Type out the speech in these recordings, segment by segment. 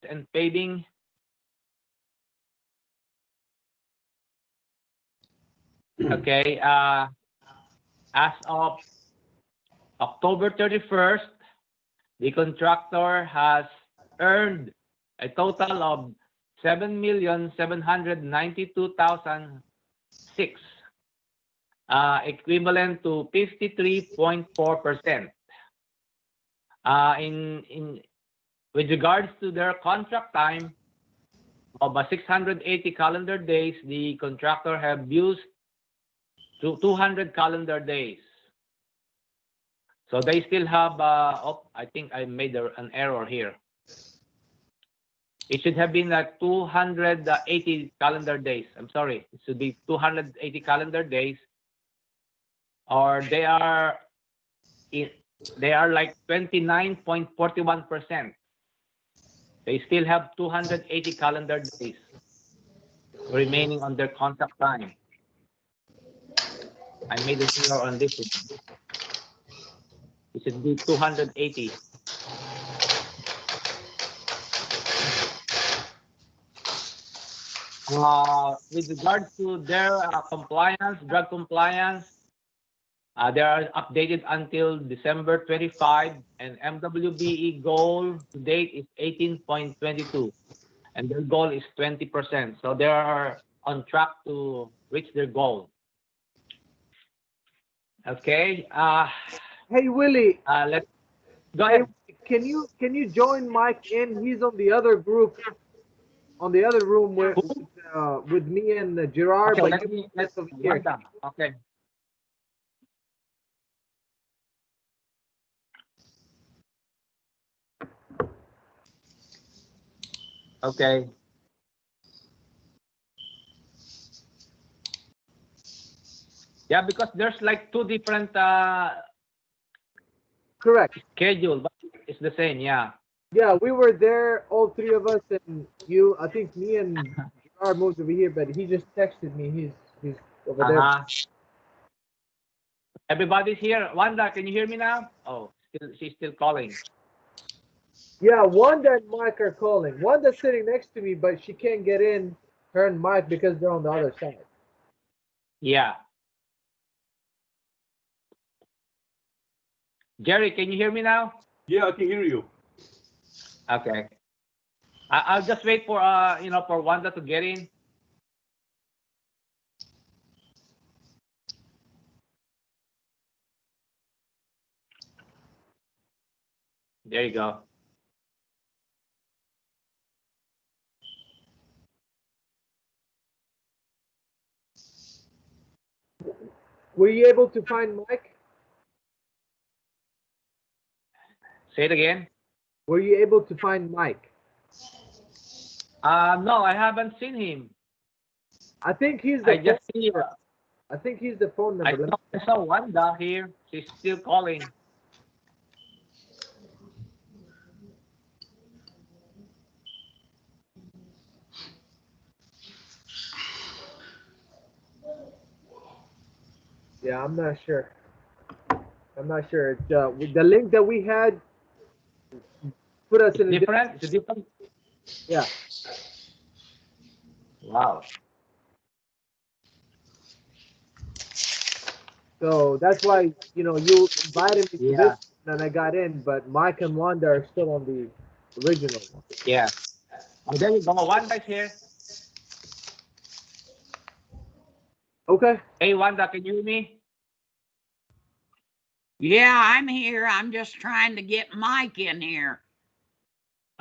and paving. Okay, as of October 31st, the contractor has earned a total of 7,792,006, equivalent to 53.4%. With regards to their contract time of 680 calendar days, the contractor have used 200 calendar days. So they still have, I think I made an error here. It should have been 280 calendar days. I'm sorry, it should be 280 calendar days, or they are like 29.41%. They still have 280 calendar days remaining on their contract time. I made an error on this one. It should be 280. With regards to their compliance, drug compliance, they are updated until December 25, and MWBE goal to date is 18.22, and their goal is 20%. So they are on track to reach their goal. Okay. Hey Willie. Let's go ahead. Can you join Mike in? He's on the other group, on the other room with me and Gerard. Okay, but let's over here. Okay. Okay. Yeah, because there's like two different Correct. schedule, but it's the same. Yeah. Yeah, we were there, all three of us, and you. I think me and Gerard moved over here, but he just texted me. He's over there. Everybody's here. Wanda, can you hear me now? Oh, she's still calling. Yeah, Wanda and Mike are calling. Wanda's sitting next to me, but she can't get in, her and Mike, because they're on the other side. Yeah. Jerry, can you hear me now? Yeah, I can hear you. Okay. I'll just wait for for Wanda to get in. There you go. Were you able to find Mike? Say it again. Were you able to find Mike? No, I haven't seen him. I think he's the. I think he's the phone number. I saw Wanda here. She's still calling. Yeah, I'm not sure. I'm not sure. It's, the link that we had put us in a different. It's different. Yeah. Wow. So that's why you invited me to this, and I got in. But Mike and Wanda are still on the original one. Yeah. Oh, there you go. Wanda's here. Okay. Hey, Wanda, can you hear me? Yeah, I'm here. I'm just trying to get Mike in here.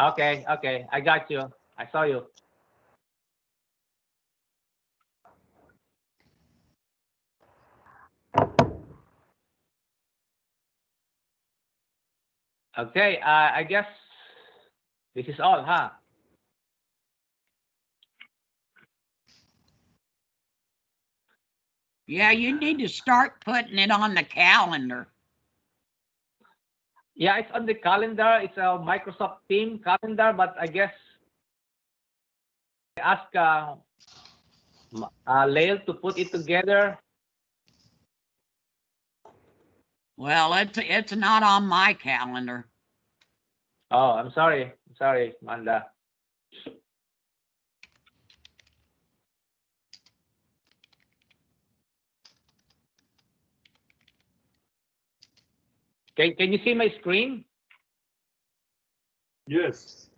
Okay, okay. I got you. I saw you. Okay, I guess this is all, huh? Yeah, you need to start putting it on the calendar. Yeah, it's on the calendar. It's a Microsoft Team calendar, but I guess I ask Lael to put it together. Well, it's not on my calendar. Oh, I'm sorry. I'm sorry, Wanda. Can you see my screen? Yes.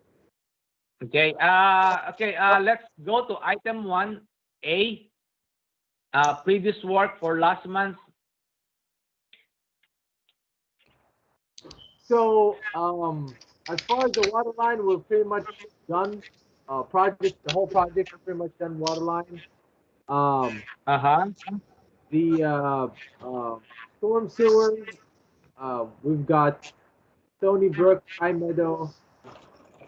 Okay. Let's go to item 1A. Previous work for last month. So, as far as the water line, we're pretty much done. The whole project is pretty much done. Water line. Uh-huh. The storm sewer. We've got Stony Brook, High Meadow,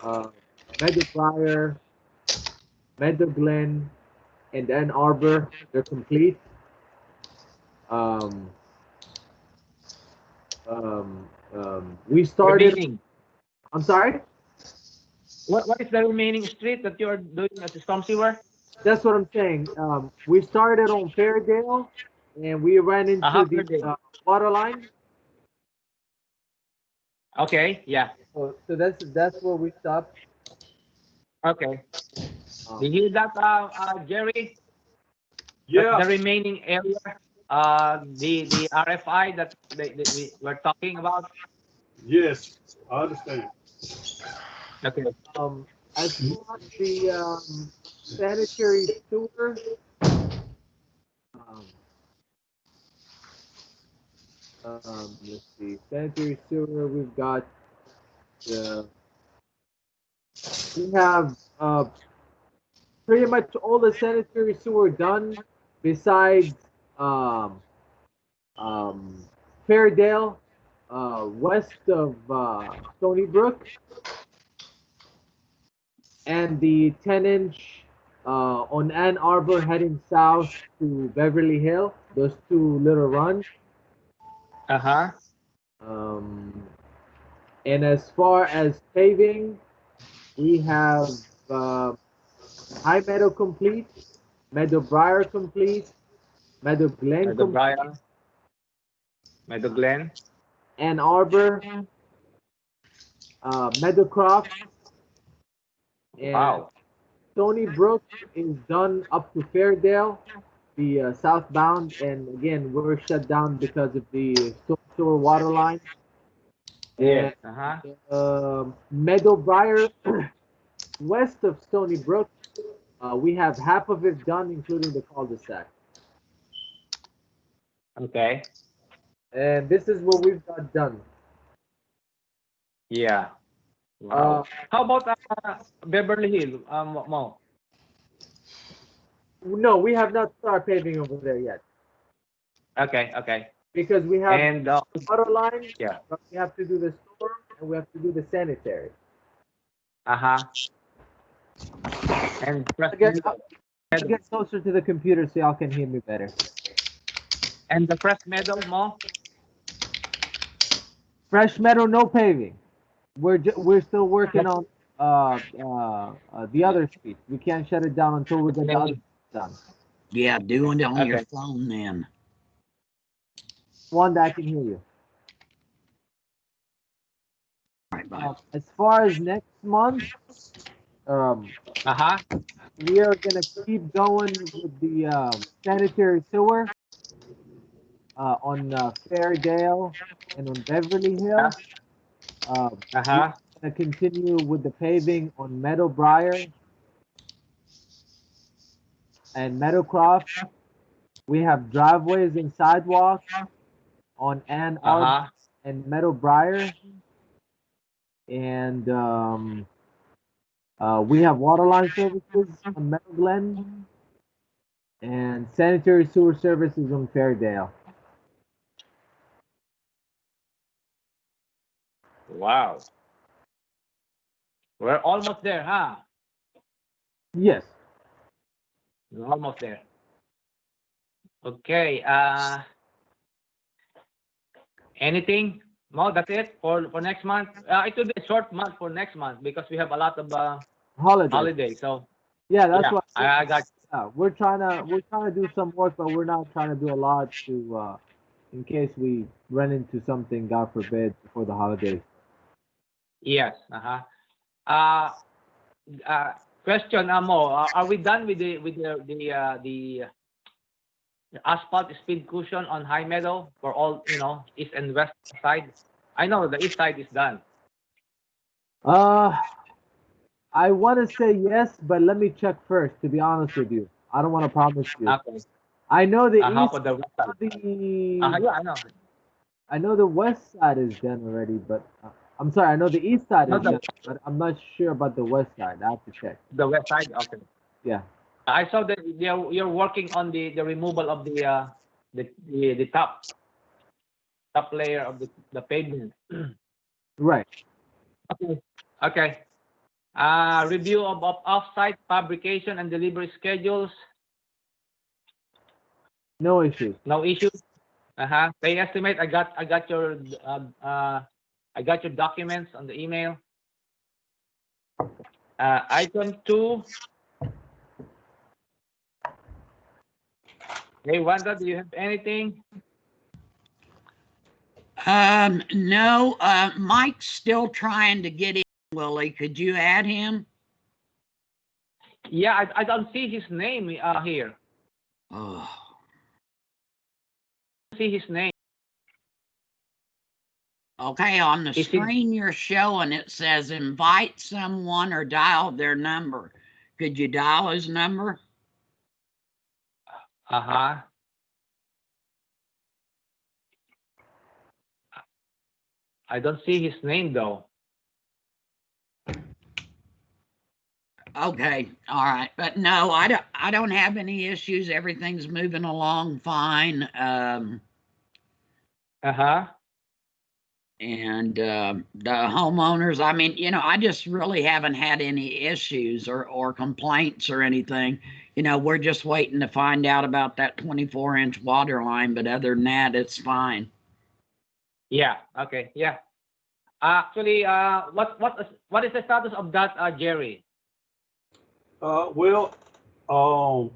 Meadow Briar, Meadow Glen, and Ann Arbor. They're complete. We started. Remaining. I'm sorry. What is the remaining street that you're doing at the storm sewer? That's what I'm saying. We started on Fairdale, and we ran into the Fairdale. water line. Okay. Yeah. So that's where we stopped. Okay. Did you hear that, Jerry? Yeah. The remaining area, the RFI that we were talking about. Yes, I understand. Okay. As far as the sanitary sewer, let's see, sanitary sewer. We've got we have pretty much all the sanitary sewer done, besides Fairdale, west of Stony Brook, and the 10-inch on Ann Arbor heading south to Beverly Hill. Those two little runs. Uh-huh. And as far as paving, we have High Meadow complete, Meadow Briar complete, Meadow Glen Meadow complete, Briar, Meadow Glen. Ann Arbor, Meadowcroft, and Wow. Stony Brook is done up to Fairdale, the southbound, and again we're shut down because of the sewer water line. Yes. And Uh-huh. Meadow Briar, west of Stony Brook, we have half of it done, including the cul-de-sac. Okay. And this is what we've got done. Yeah. Wow. How about Beverly Hill, Mo? No, we have not started paving over there yet. Okay. Okay. Because we have And the water line, yeah. but we have to do the storm, and we have to do the sanitary. Uh-huh. And Get closer to the computer so y'all can hear me better. And the Fresh Meadow, Mo? Fresh Meadow, no paving. We're still working on the other street. We can't shut it down until we get the other done. Yeah, doing it on your phone then. One that I can hear you. All right, bye. As far as next month, we are gonna keep going with the sanitary sewer on Fairdale and on Beverly Hill. We're gonna continue with the paving on Meadow Briar and Meadowcroft. We have driveways and sidewalks on Ann Arbor and Meadow Briar. And we have water line services on Meadow Glen and sanitary sewer services on Fairdale. Wow. We're almost there, huh? Yes. We're almost there. Okay. Anything? No, that's it for next month. It will be a short month for next month because we have a lot of holidays. So yeah, that's what I got. We're trying to do some work, but we're not trying to do a lot to in case we run into something, God forbid, before the holidays. Yes. Question, Mo. Are we done with the asphalt speed cushion on High Meadow for all, east and west side? I know the east side is done. I want to say yes, but let me check first. To be honest with you, I don't want to promise you. Okay. I know the How east, about the west side? Yeah, I know. I know the west side is done already, but I'm sorry, I know the east side No, is done, but I'm not sure about the west side. I have to check. the west side. Okay. Yeah. I saw that you're working on the removal of the top layer of the pavement. Right. Okay. Okay. Review of off-site fabrication and delivery schedules. No issues. No issues. Pay estimate. I got your documents on the email. Item 2. Hey, Wanda, do you have anything? No, Mike's still trying to get in, Willie. Could you add him? Yeah, I don't see his name here. Oh, See his name. okay, on the Is it- screen you're showing, it says invite someone or dial their number. Could you dial his number? I don't see his name though. Okay, all right, but no, I don't have any issues. Everything's moving along fine. And the homeowners, I mean, I just really haven't had any issues or complaints or anything. We're just waiting to find out about that 24-inch water line, but other than that, it's fine. Yeah. Okay. Yeah. Actually, what is the status of that, Jerry? Well, all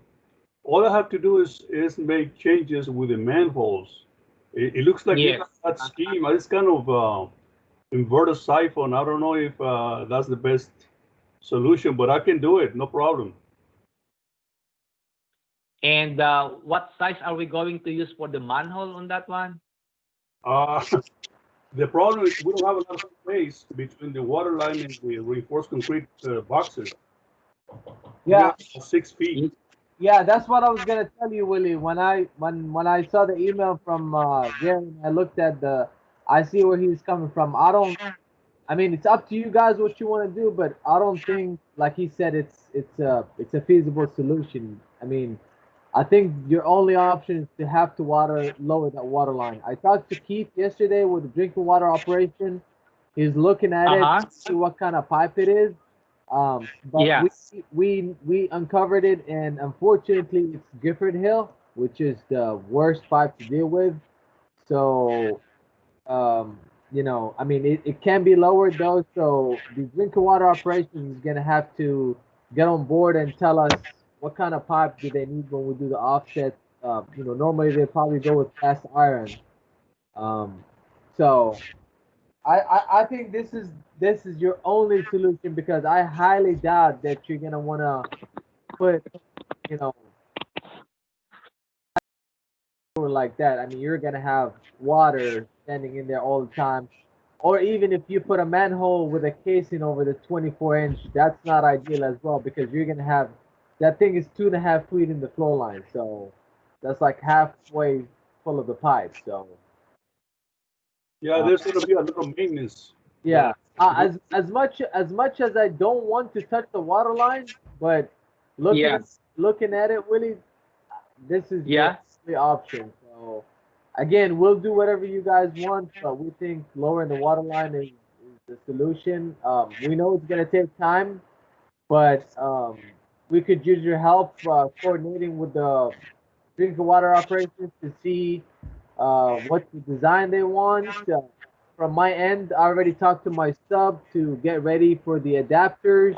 I have to do is make changes with the manholes. It looks like Yes. that scheme. It's kind of inverted siphon. I don't know if that's the best solution, but I can do it. No problem. And what size are we going to use for the manhole on that one? The problem is we don't have a lot of space between the water line and the reinforced concrete boxes. Yeah. 6 feet. Yeah, that's what I was gonna tell you, Willie. When I saw the email from Jerry, I looked at I see where he's coming from. I mean, it's up to you guys what you want to do, but I don't think, like he said, it's a feasible solution. I mean, I think your only option is to have to lower that water line. I talked to Keith yesterday with the drinking water operation. He's looking at it, see what kind of pipe it is. But Yeah. we uncovered it, and unfortunately, it's Gifford Hill, which is the worst pipe to deal with. So, I mean, it can be lowered though. So the drinking water operation is gonna have to get on board and tell us what kind of pipe do they need when we do the offset. Normally they probably go with cast iron. So I think this is your only solution, because I highly doubt that you're gonna wanna put, or like that. I mean, you're gonna have water standing in there all the time. Or even if you put a manhole with a casing over the 24-inch, that's not ideal as well, because you're gonna have that thing is 2.5 feet in the flow line, so that's like halfway full of the pipe. So Yeah, there's going to be a little maintenance. yeah, as much as I don't want to touch the water line, but looking at it, Willie, this is the option. So again, we'll do whatever you guys want, but we think lowering the water line is the solution. We know it's gonna take time, but we could use your help coordinating with the drinking water operations to see what the design they want. From my end, I already talked to my sub to get ready for the adapters.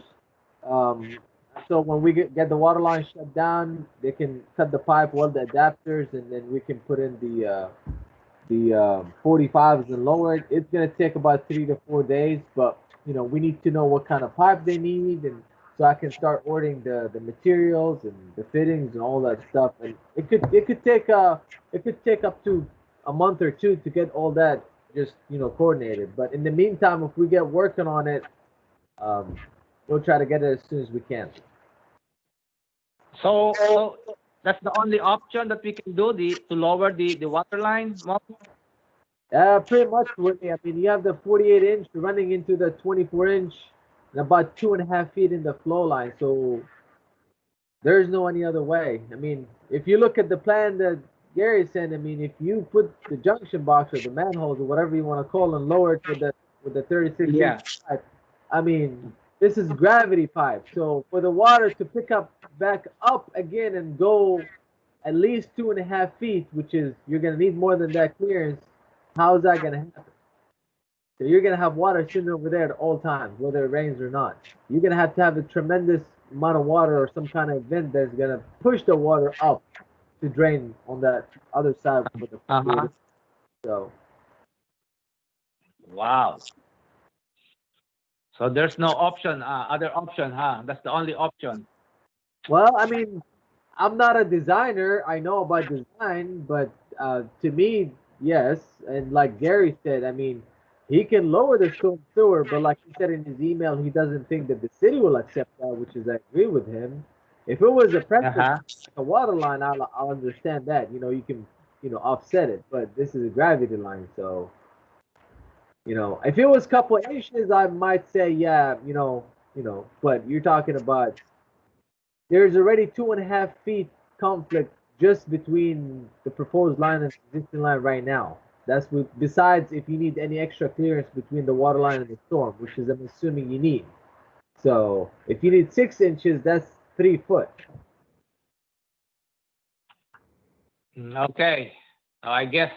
So when we get the water line shut down, they can cut the pipe, weld the adapters, and then we can put in the 45s and lower it. It's gonna take about 3 to 4 days, but we need to know what kind of pipe they need, and so I can start ordering the materials and the fittings and all that stuff. And it could take up to a month or two to get all that just coordinate it. But in the meantime, if we get working on it, we'll try to get it as soon as we can. So that's the only option that we can do to lower the water line. Pretty much, Whitney. I mean, you have the 48-inch running into the 24-inch, and about 2.5 feet in the flow line. So there's no any other way. I mean, if you look at the plan that Gary sent, I mean, if you put the junction box or the manholes or whatever you want to call them, lower it with the 36-inch pipe, I mean, this is gravity pipe. So for the water to pick up back up again and go at least 2.5 feet, which is you're gonna need more than that clearance. How's that gonna happen? So you're gonna have water sitting over there at all times, whether it rains or not. You're gonna have to have a tremendous amount of water or some kind of event that's gonna push the water up to drain on that other side with the So Wow. So there's no option, other option, huh? That's the only option. well, I mean, I'm not a designer. I know about design, but to me, yes. And like Gary said, I mean, he can lower the storm sewer, but like he said in his email, he doesn't think that the city will accept that, which is I agree with him. If it was a pressure, like a water line, I'll understand that. You can, offset it, but this is a gravity line, so if it was a couple of inches, I might say, yeah, but you're talking about there's already 2.5 feet conflict just between the proposed line and the existing line right now. That's besides if you need any extra clearance between the water line and the storm, which is I'm assuming you need. So if you need 6 inches, that's 3 foot. Okay. I guess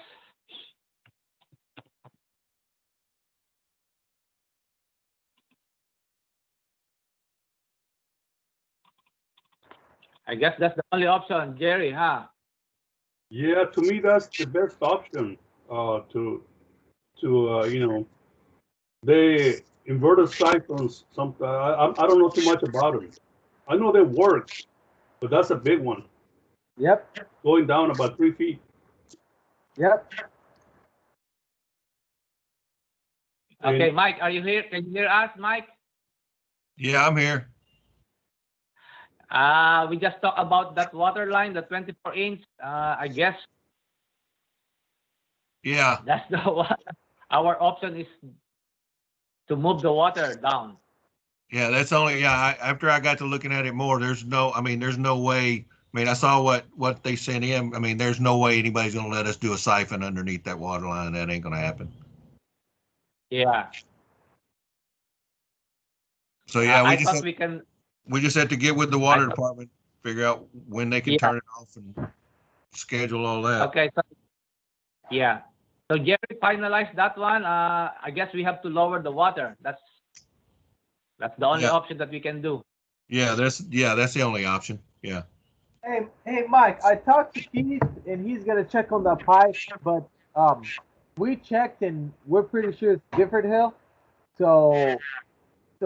that's the only option, Jerry, huh? Yeah, to me that's the best option. They inverted siphons. I don't know too much about them. I know they work, but that's a big one. Yep. Going down about 3 feet. Yep. Okay, Mike, are you here? Can you hear us, Mike? Yeah, I'm here. We just talked about that water line, the 24-inch. I guess. Yeah. That's the one. Our option is to move the water down. Yeah, that's only, after I got to looking at it more, there's no way. I mean, I saw what they sent in. I mean, there's no way anybody's going to let us do a siphon underneath that water line. That ain't going to happen. Yeah. So yeah, we just have to get with the water department, figure out when they can turn it off and schedule all that. Okay. So Jerry finalized that one. I guess we have to lower the water. That's the only option that we can do. Yeah, that's the only option. Yeah. Hey, Mike. I talked to Keith, and he's gonna check on the pipe, but we checked, and we're pretty sure it's Gifford Hill. So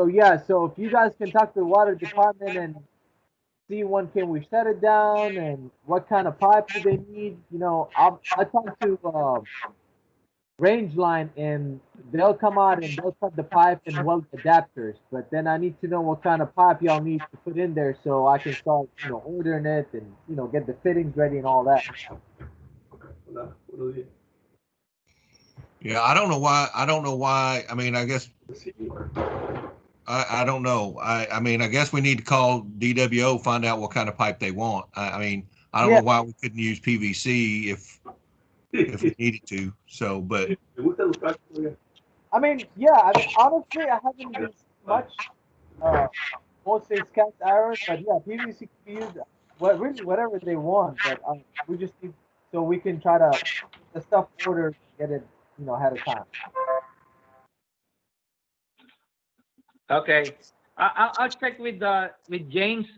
yeah. So if you guys can talk to the water department and see when can we shut it down and what kind of pipe do they need, I talked to Range Line, and they'll come out and they'll cut the pipe and weld adapters. But then I need to know what kind of pipe y'all need to put in there so I can start, ordering it and get the fittings ready and all that. Yeah, I don't know why. I mean, I guess I don't know. I mean, I guess we need to call DWO, find out what kind of pipe they want. I mean, I don't know why we couldn't use PVC if we needed to. So, but I mean, honestly, I haven't used much. Mostly it's cast iron, but yeah, PVC can be used. Really, whatever they want. But we just need so we can try to the stuff order, get it, ahead of time. Okay. I'll check with James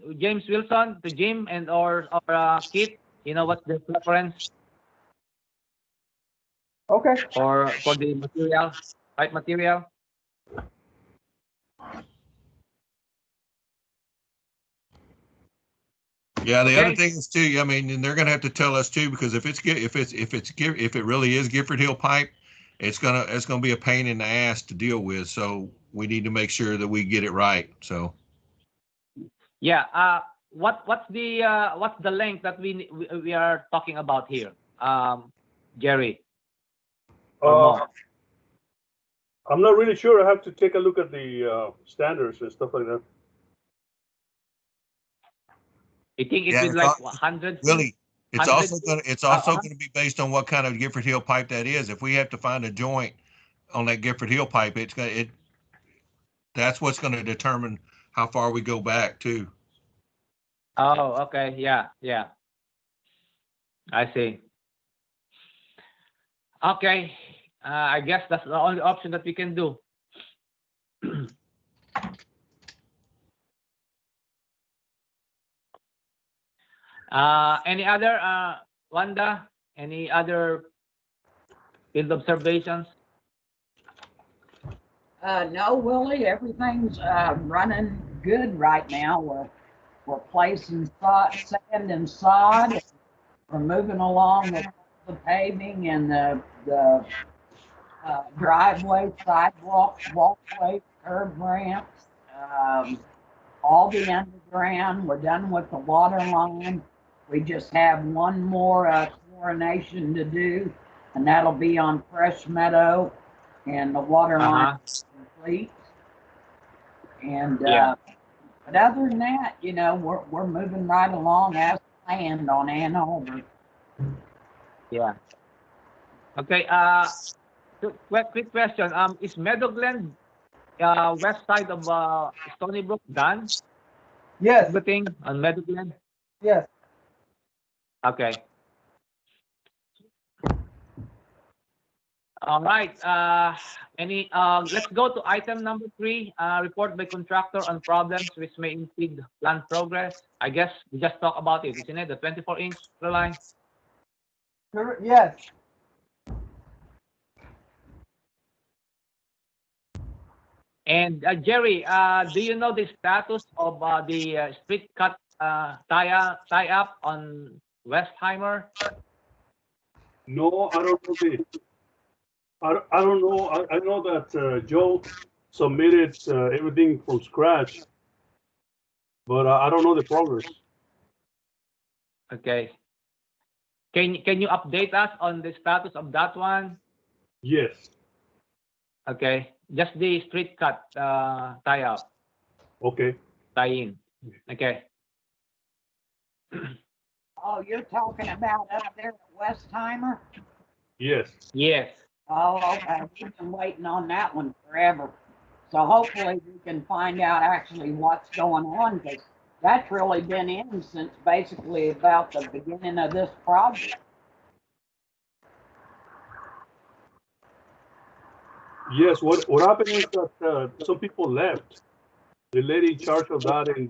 Wilson, to Jim and or Kit. What's the preference? Okay. For the material, pipe material. Yeah, the other thing is too. I mean, and they're going to have to tell us too, because if it really is Gifford Hill pipe, it's gonna be a pain in the ass to deal with. So we need to make sure that we get it right. So Yeah. What's the length that we are talking about here, Jerry? Or more? I'm not really sure. I have to take a look at the standards and stuff like that. You think it yeah, will it's like 100 feet? really, it's 100 also feet? gonna be based on what kind of Gifford Hill pipe that is. If we have to find a joint on that Gifford Hill pipe, that's what's gonna determine how far we go back too. Oh, okay. Yeah, yeah. I see. Okay. I guess that's the only option that we can do. Any other, Wanda? Any other field observations? No, Willie, everything's running good right now. We're placing sand and sod. We're moving along with the paving and the driveway, sidewalks, walkways, curb ramps, all the underground. We're done with the water line. We just have one more chlorination to do, and that'll be on Fresh Meadow, and the water line is complete. And Yeah. but other than that, you know, we're moving right along as planned on Ann Arbor. Yeah. Okay. Quick question. Is Meadow Glen, west side of Stony Brook done? Yes, Everything on Meadow Glen? yes. Okay. All right. Let's go to item number 3. Report by contractor on problems which may impede plant progress. I guess we just talked about it, isn't it? The 24-inch line. Yes. And Jerry, do you know the status of the street cut tie up on Westheimer? No, I don't know. I don't know. I know that Joe submitted everything from scratch, but I don't know the progress. Okay. Can you update us on the status of that one? Yes. Okay. Just the street cut tie up, Okay. tie in. Okay. Oh, you're talking about up there at Westheimer? Yes. Yes. Oh, okay. We've been waiting on that one forever. So hopefully we can find out actually what's going on, because that's really been in since basically about the beginning of this project. Yes. What happened is that some people left. The lady in charge of that and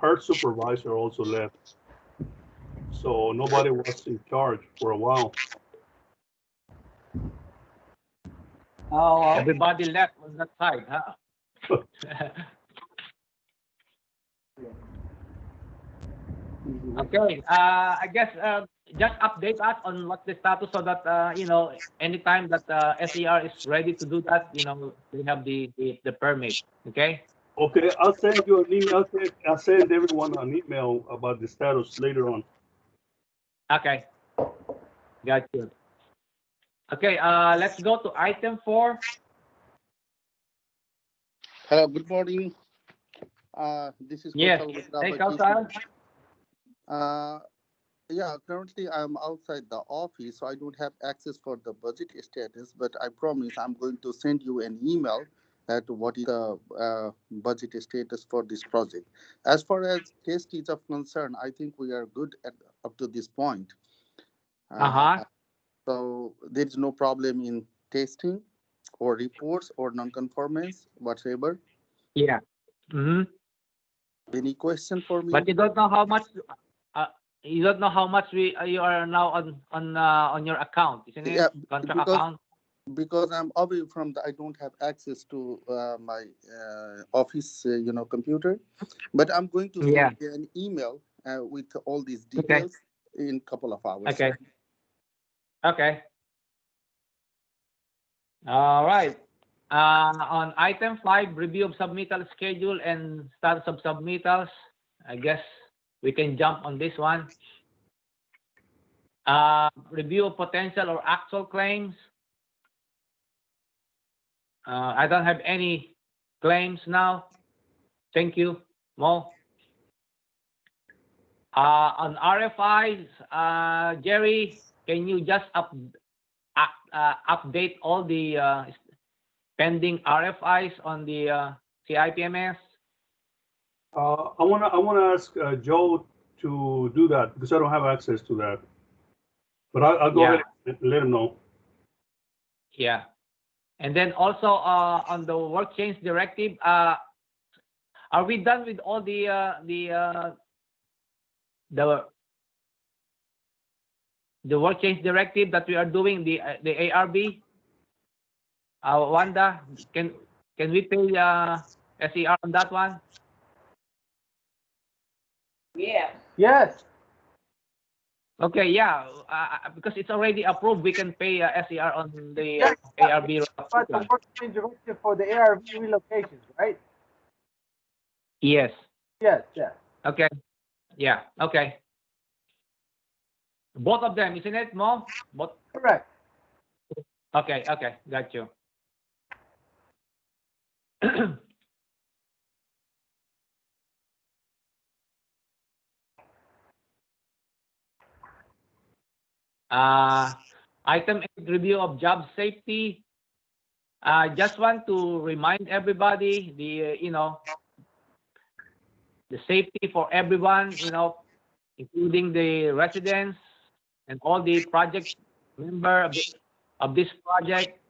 her supervisor also left. So nobody was in charge for a while. Oh, okay. Everybody left on that side, huh? Okay. I guess just update us on what's the status so that anytime that SER is ready to do that, we have the permit. Okay. Okay, I'll send you an email. I'll send everyone an email about the status later on. Okay. Got you. Okay. Let's go to item 4. Hello, good morning. This is Yes. Kaushal with Hey, Robert Kausal. Yeah, currently I'm outside the office, so I don't have access for the budget status, but I promise I'm going to send you an email at what is the budget status for this project. As far as test is of concern, I think we are good up to this point. So there is no problem in testing or reports or non-conformance whatsoever. Yeah. Mm-hmm. Any question for me? But you don't know how much. You don't know how much you are now on your account, isn't it? Yeah, Contract account. because I'm away from I don't have access to my office, computer. But I'm going to Yeah. send you an email with all these details in a couple of hours. Okay. Okay. All right. On item 5, review of submittal schedule and status of submittals. I guess we can jump on this one. Review of potential or actual claims. I don't have any claims now. Thank you, Mo. On RFIs, Jerry, can you just update all the pending RFIs on the CIPMS? I wanna ask Joe to do that because I don't have access to that. But I'll go ahead and let him know. Yeah. And then also on the work change directive, are we done with all the work change directive that we are doing, the ARB? Wanda, can we pay SER on that one? Yes. Okay, yeah, because it's already approved, we can pay SER on the ARB. But the work change directive for the ARV relocations, right? Yes. Yes, yes. Okay. Yeah. Okay. Both of them, isn't it, Mo? Both. Correct. Okay. Okay. Got you. Item 8, review of job safety. I just want to remind everybody the the safety for everyone, including the residents and all the project member of this project.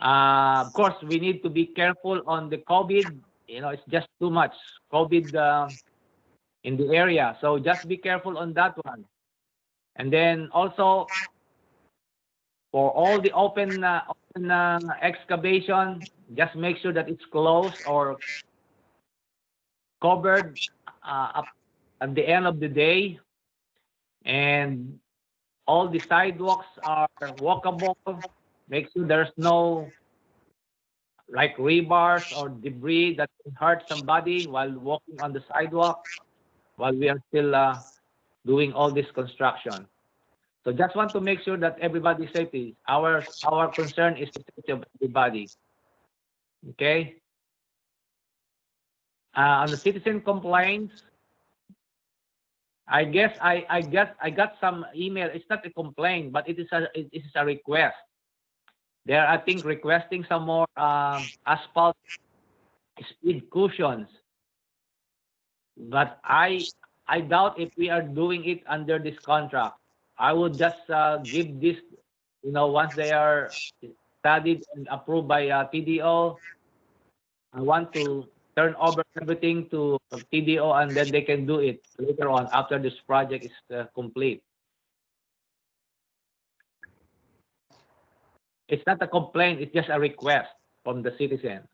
Of course, we need to be careful on the COVID. It's just too much COVID in the area. So just be careful on that one. And then also for all the open excavation, just make sure that it's closed or covered up at the end of the day. And all the sidewalks are walkable. Make sure there's no like rebars or debris that can hurt somebody while walking on the sidewalk while we are still doing all this construction. So just want to make sure that everybody's safety. Our concern is the safety of everybody. Okay. On the citizen complaints, I guess I got some email. It's not a complaint, but it is a request. They're, I think, requesting some more asphalt speed cushions. But I doubt if we are doing it under this contract. I would just give this, once they are studied and approved by TDO. I want to turn over everything to TDO, and then they can do it later on after this project is complete. It's not a complaint, it's just a request from the citizens.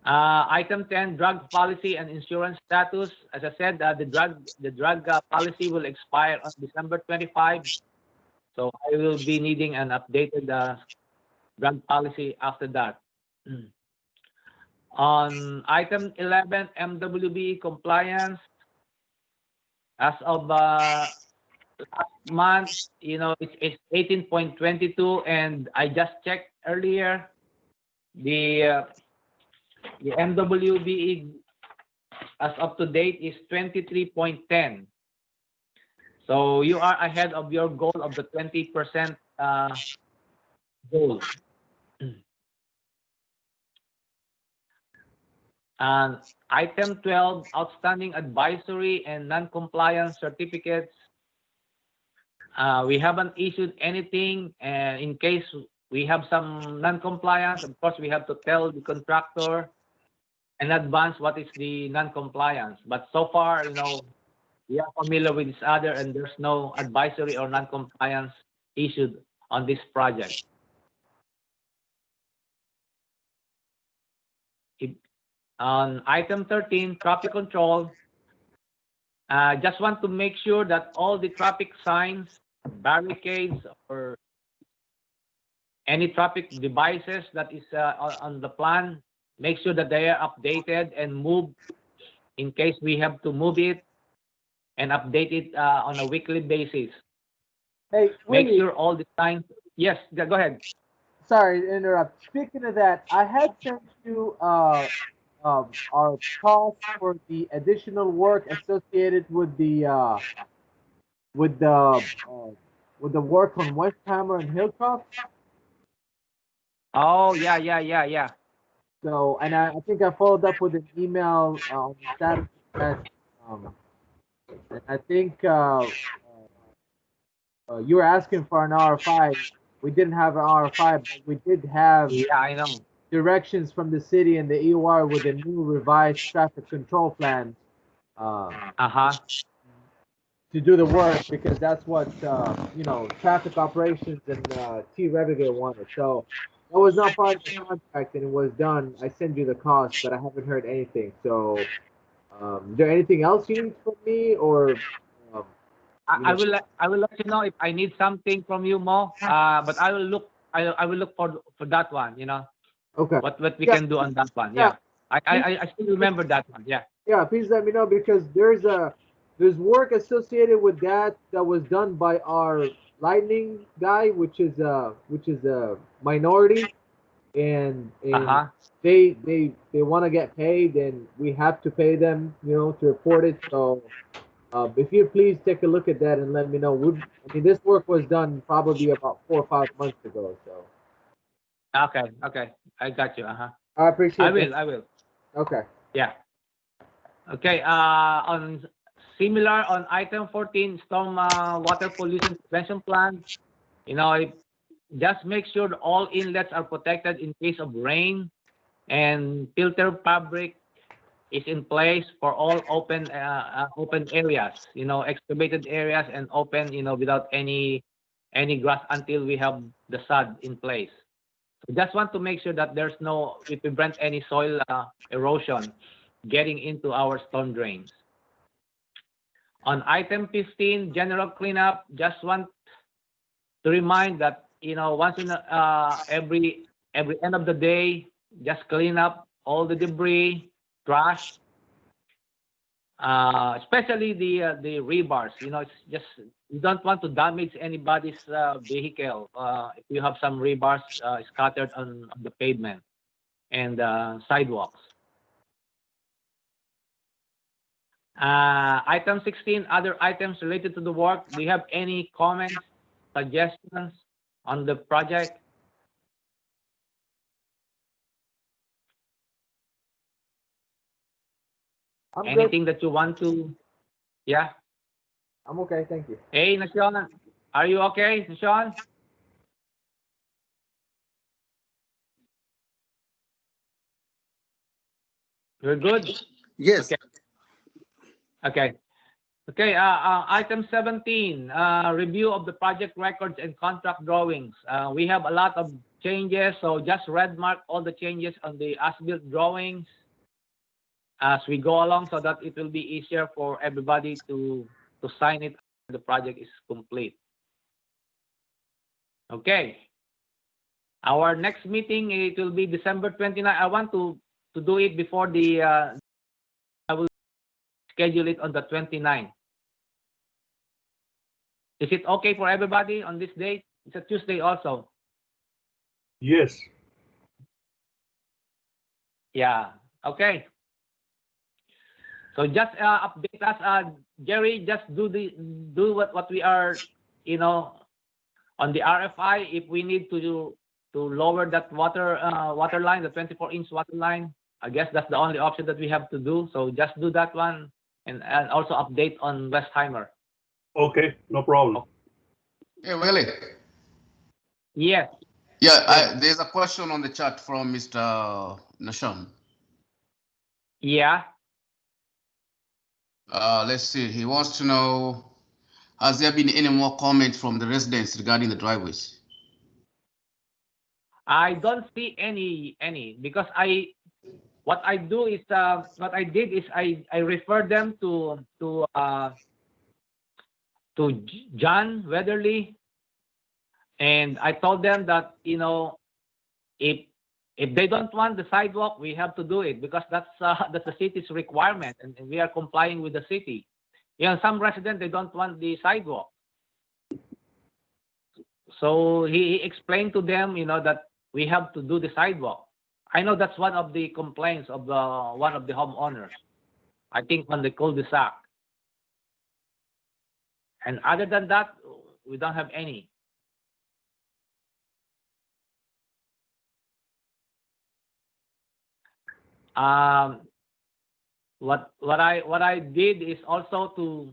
Item 10, drug policy and insurance status. As I said, the drug policy will expire on December 25. So I will be needing an updated drug policy after that. On item 11, MWB compliance. As of last month, it's 18.22, and I just checked earlier. The MWBE as up to date is 23.10. So you are ahead of your goal of the 20% goal. And item 12, outstanding advisory and non-compliance certificates. We haven't issued anything, and in case we have some non-compliance, of course, we have to tell the contractor in advance what is the non-compliance. But so far, we are familiar with each other, and there's no advisory or non-compliance issued on this project. On item 13, traffic control, just want to make sure that all the traffic signs barricades or any traffic devices that is on the plan, make sure that they are updated and moved in case we have to move it and update it on a weekly basis. Hey, Make Willie, sure all the signs. Yes, go ahead. sorry to interrupt. Speaking of that, I had sent you our cost for the additional work associated with the with the work on Westheimer and Hillcroft. Oh, yeah. So, and I think I followed up with an email on the status of that. And I think you were asking for an RFI. We didn't have an RFI, but we did have Yeah, I know. directions from the city and the EOR with a new revised traffic control plan Uh-huh. to do the work, because that's what traffic operations and T Revigate wanted. So that was not part of the contract, and it was done. I sent you the cost, but I haven't heard anything. So is there anything else you need from me, or um, I will let you know if I need something from you, Mo. But I will look. I will look for that one. Okay. What we Yeah. can do on that one. Yeah. Yeah. I still remember that one. Yeah. Yeah, please let me know, because there's work associated with that was done by our lightning guy, which is a minority, and Uh-huh. they want to get paid, and we have to pay them, to report it. So if you please take a look at that and let me know. I mean, this work was done probably about 4 or 5 months ago. So Okay. I got you. Uh-huh. I appreciate that. I will. Okay. Yeah. Okay. On similar on item 14, storm water pollution prevention plan. Just make sure all inlets are protected in case of rain, and filter fabric is in place for all open areas, excavated areas and open, without any grass until we have the sod in place. So just want to make sure that we prevent any soil erosion getting into our storm drains. On item 15, general cleanup, just want to remind that, once in every end of the day, just clean up all the debris, trash, especially the rebars. It's just, you don't want to damage anybody's vehicle if you have some rebars scattered on the pavement and sidewalks. Item 16, other items related to the work. Do you have any comments, suggestions on the project? I'm Anything that you want to? Yeah. I'm okay. Thank you. Hey, Nashawn, are you okay, Nashawn? You're good? Yes. Okay. Item 17, review of the project records and contract drawings. We have a lot of changes, so just red mark all the changes on the as-built drawings as we go along, so that it will be easier for everybody to sign it when the project is complete. Okay. Our next meeting, it will be December 29. I want to do it before I will schedule it on the 29th. Is it okay for everybody on this date? It's a Tuesday also. Yes. Yeah. Okay. So just update us, Jerry. Just do what we are, on the RFI. If we need to lower that water line, the 24-inch water line, I guess that's the only option that we have to do. So just do that one, and also update on Westheimer. Okay, no problem. Hey, Willie. Yes. Yeah, there's a question on the chat from Mr. Nashon. Yeah. Let's see. He wants to know, has there been any more comments from the residents regarding the driveways? I don't see any because what I did is I refer them to John Weatherly, and I told them that, you know, if they don't want the sidewalk, we have to do it because that's the city's requirement, and we are complying with the city. You know, some residents, they don't want the sidewalk. So he explained to them, you know, that we have to do the sidewalk. I know that's one of the complaints of one of the homeowners, I think on the cul-de-sac. And other than that, we don't have any. What I did is also to,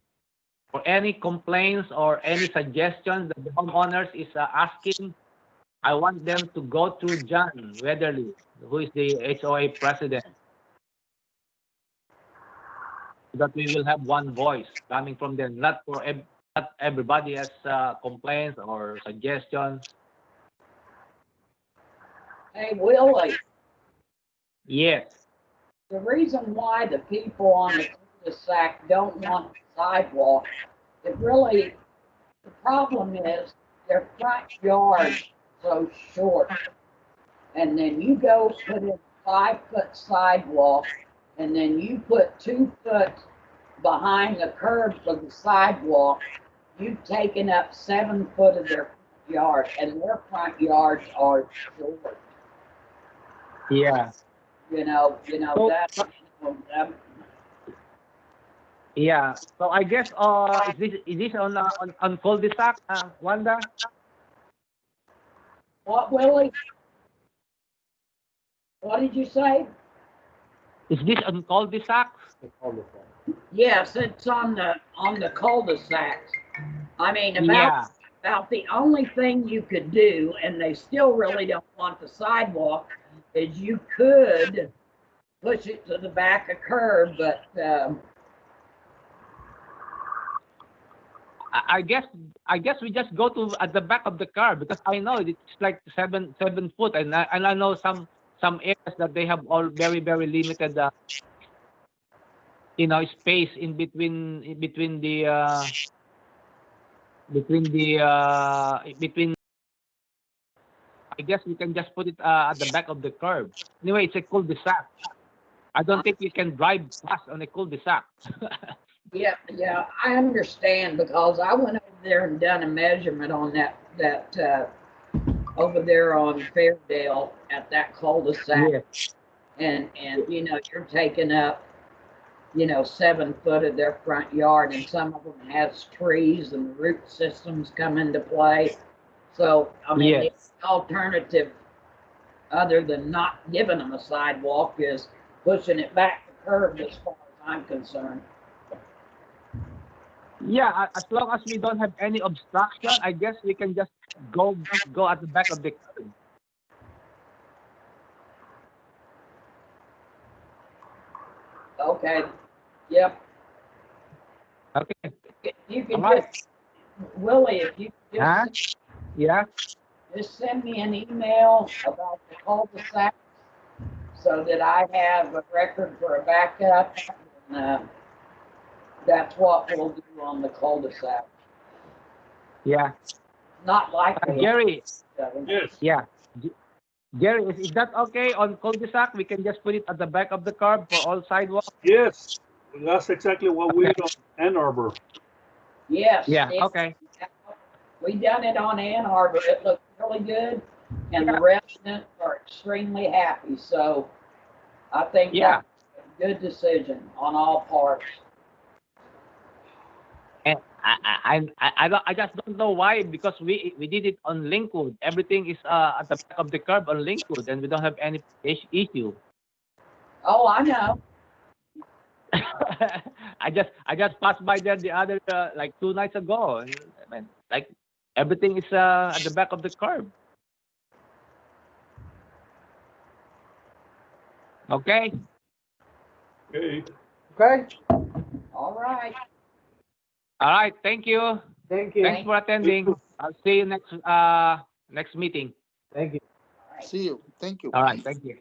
for any complaints or any suggestions that the homeowners is asking, I want them to go through John Weatherly, who is the HOA president, so that we will have one voice coming from them, not everybody has complaints or suggestions. Hey, Willie, Yes. the reason why the people on the cul-de-sac don't want the sidewalk, the problem is their front yard is so short. And then you go put in a 5-foot sidewalk, and then you put 2 foot behind the curb for the sidewalk. You've taken up 7 foot of their front yard, and their front yards are short. Yeah. You know So, that. yeah. So I guess is this on cul-de-sac, Wanda? What, Willie? What did you say? Is this on cul-de-sac? The cul-de-sac. Yes, it's on the cul-de-sac. I mean, Yeah. about the only thing you could do, and they still really don't want the sidewalk, is you could push it to the back of curb, but I guess we just go to at the back of the car because I know it's like 7 foot, and I know some areas that they have all very limited you know, space in between I guess we can just put it at the back of the curb. Anyway, it's a cul-de-sac. I don't think you can drive fast on a cul-de-sac. yeah, I understand because I went over there and done a measurement on that over there on Fairdale at that cul-de-sac. Yes. And you know, you're taking up, you know, 7 foot of their front yard, and some of them has trees and root systems come into play. So, I mean, Yes. the alternative, other than not giving them a sidewalk, is pushing it back to curb as far as I'm concerned. Yeah, as long as we don't have any obstruction, I guess we can just go at the back of the curb. Okay. Yep. Okay. You can All right. just, Willie, if you Huh? just, Yeah. just send me an email about the cul-de-sac so that I have a record for a backup. And, that's what we'll do on the cul-de-sac. Yeah. Not likely. Jerry. Yes. Yeah. Jerry, is that okay on cul-de-sac? We can just put it at the back of the curb for all sidewalks? Yes. That's exactly what we did on Ann Arbor. Yes. Yeah. Okay. We done it on Ann Arbor. It looked really good, and the residents are extremely happy. So I think Yeah. that's a good decision on all parts. And I just don't know why, because we did it on Linkwood. Everything is at the back of the curb on Linkwood, and we don't have any issue. Oh, I know. I just passed by there the other like 2 nights ago, and I mean, like everything is at the back of the curb. Okay. Okay. Okay. All right. All right. Thank you. Thank you. Thanks for attending. I'll see you next meeting. Thank you. See you. Thank you. All right. Thank you.